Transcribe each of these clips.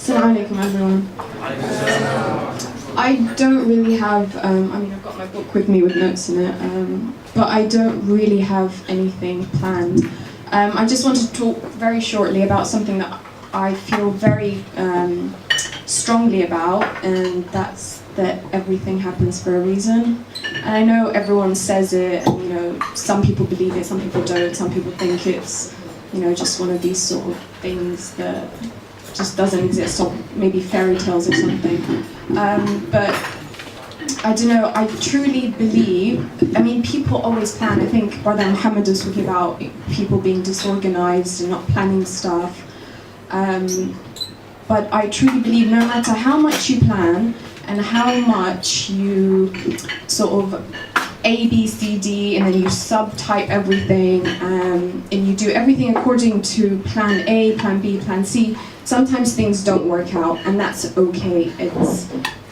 Assalamu alaikum everyone. I don't really have, I've got my book with me with notes in it, but I don't really have anything planned. I just want to talk very shortly about something that I feel very strongly about, and that's that everything happens for a reason. And I know everyone says it, and some people believe it, some people don't, some people think it's just one of these sort of things that just doesn't exist, or maybe fairy tales or something. But I don't know, I truly believe, people always plan. I think Brother Muhammad was talking about people being disorganized and not planning stuff. But I truly believe no matter how much you plan and how much you sort of A, B, C, D, and then you subtype everything, and you do everything according to plan A, plan B, plan C, sometimes things don't work out, and that's okay.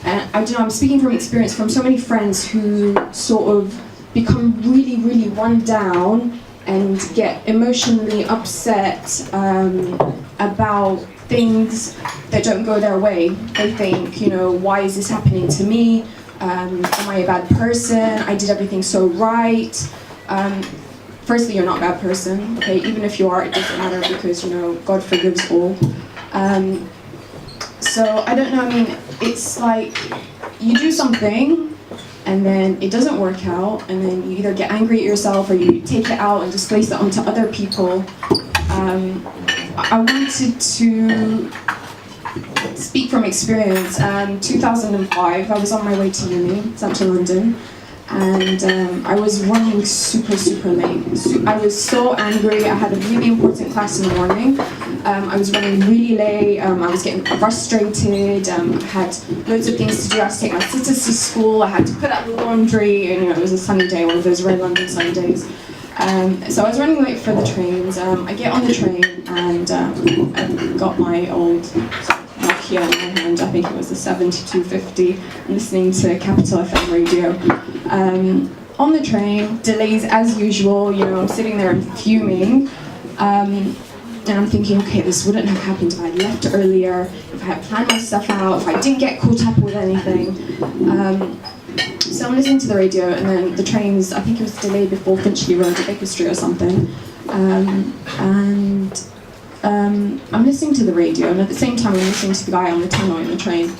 I don't know, I'm speaking from experience from so many friends who sort of become really, really run down and get emotionally upset about things that don't go their way. They think, why is this happening to me? Am I a bad person? I did everything so right. Firstly, you're not a bad person, okay? Even if you are, it doesn't matter because, God forgives all. So, I don't know, it's like you do something and then it doesn't work out, and then you either get angry at yourself or you take it out and displace it onto other people. I wanted to speak from experience. 2005, I was on my way to uni, central London, and I was running super, super late. I was so angry. I had a really important class in the morning. I was running really late. I was getting frustrated. I had loads of things to do. I had to take my sisters to school. I had to put out the laundry, and it was a sunny day, one of those red London sunny days. So I was running late for the trains. I get on the train and I got my old Nokia in my hand. I think it was the 7250. I'm listening to Capital FM radio. On the train, delays as usual. I'm sitting there and fuming. And I'm thinking, okay, this wouldn't have happened if I had left earlier, if I had planned my stuff out, if I didn't get caught up with anything. So I'm listening to the radio, and then the trains, I think it was delayed before Finchley Road to Baker Street or something. I'm listening to the radio, and at the same time I'm listening to the guy on the tunnel in the train.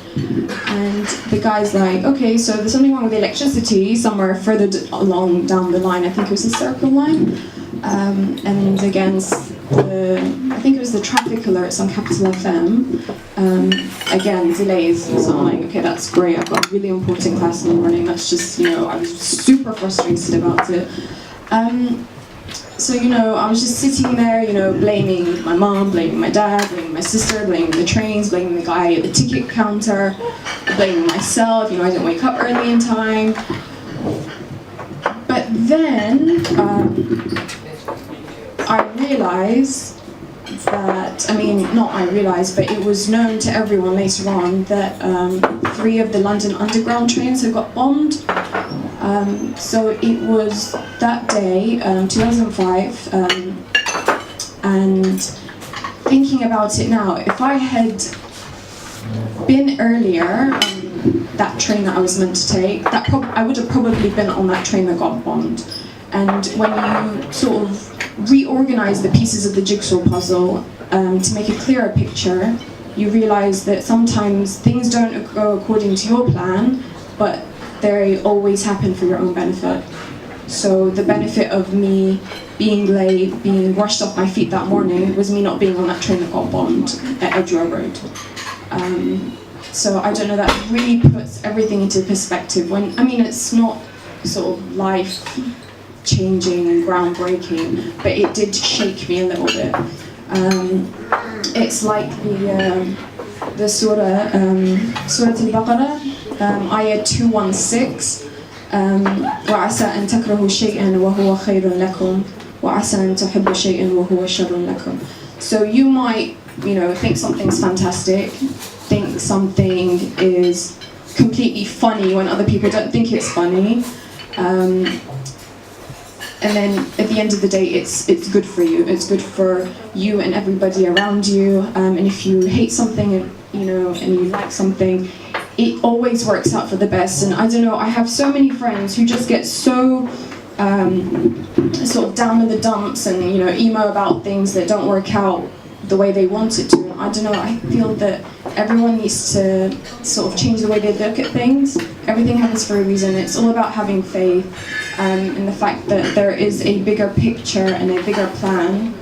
And the guy's like, okay, so there's something wrong with the electricity somewhere further along down the line. I think it was the Circle line. And against I think it was the traffic alerts on Capital FM. Again, delays. So I'm like, okay, that's great. I've got a really important class in the morning. That's just, I was super frustrated about it. So, I was just sitting there, blaming my mom, blaming my dad, blaming my sister, blaming the trains, blaming the guy at the ticket counter, blaming myself. I didn't wake up early in time. But then I realized that, but it was known to everyone later on that 3 of the London Underground trains had got bombed. So it was that day, 2005, and thinking about it now, if I had been earlier on that train that I was meant to take, I would have probably been on that train that got bombed. And when you sort of reorganize the pieces of the jigsaw puzzle to make a clearer picture, you realize that sometimes things don't go according to your plan, but they always happen for your own benefit. So the benefit of me being late, being rushed off my feet that morning, was me not being on that train that got bombed at Edgware Road. So I don't know, that really puts everything into perspective. It's not sort of life changing and groundbreaking, but it did shake me a little bit. It's like the surah, Surah Al-Baqarah, ayah 216, وَعَسَىٰ أَن تَكْرَهُوا شَيْئًا وَهُوَ خَيْرٌ لَكُمْ وَعَسَىٰ أَن تُحِبُّوا شَيْئًا وَهُوَ شَرٌ لَكُمْ. So you might, think something's fantastic, think something is completely funny when other people don't think it's funny. And then at the end of the day, it's good for you. It's good for you and everybody around you. And if you hate something, and you like something, it always works out for the best. And I don't know, I have so many friends who just get so sort of down in the dumps and emo about things that don't work out the way they want it to. I don't know, I feel that everyone needs to sort of change the way they look at things. Everything happens for a reason. It's all about having faith in the fact that there is a bigger picture and a bigger plan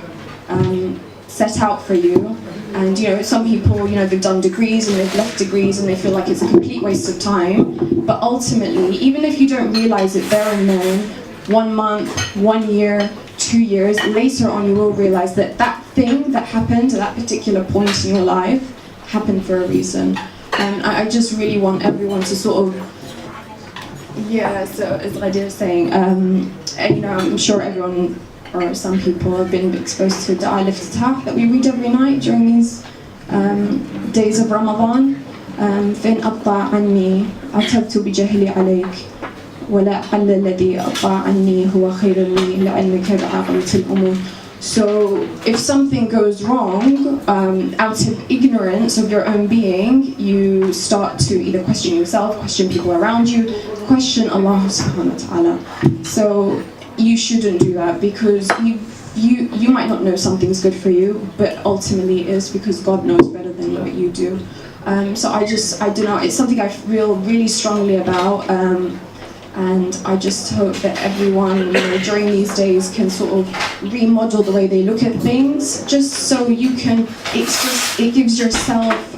set out for you. And some people, they've done degrees and they've left degrees and they feel like it's a complete waste of time. But ultimately, even if you don't realize it there and then, 1 month, 1 year, 2 years, later on you will realize that that thing that happened at that particular point in your life happened for a reason. And I just really want everyone to sort of, so as Ghadir was saying, I'm sure everyone or some people have been exposed to Thuha Al Shimmary that we read every night during these days of Ramadan. فإن أطلع عني عتبت بجهلي عليك ولعل الذي أطلع عني هو خير لي لعلمك بعاقبة الأمور. So if something goes wrong, out of ignorance of your own being, you start to either question yourself, question people around you, question Allah subhanahu wa ta'ala. So you shouldn't do that, because you might not know something's good for you, but ultimately it is because God knows better than what you do. So I don't know, it's something I feel really strongly about, and I just hope that everyone during these days can sort of remodel the way they look at things, just so you can, it gives yourself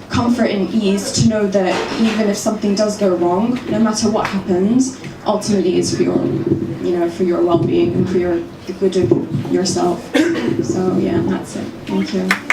comfort and ease to know that even if something does go wrong, no matter what happens, ultimately it's for your for your well-being and for the good of yourself. So yeah, that's it. Thank you.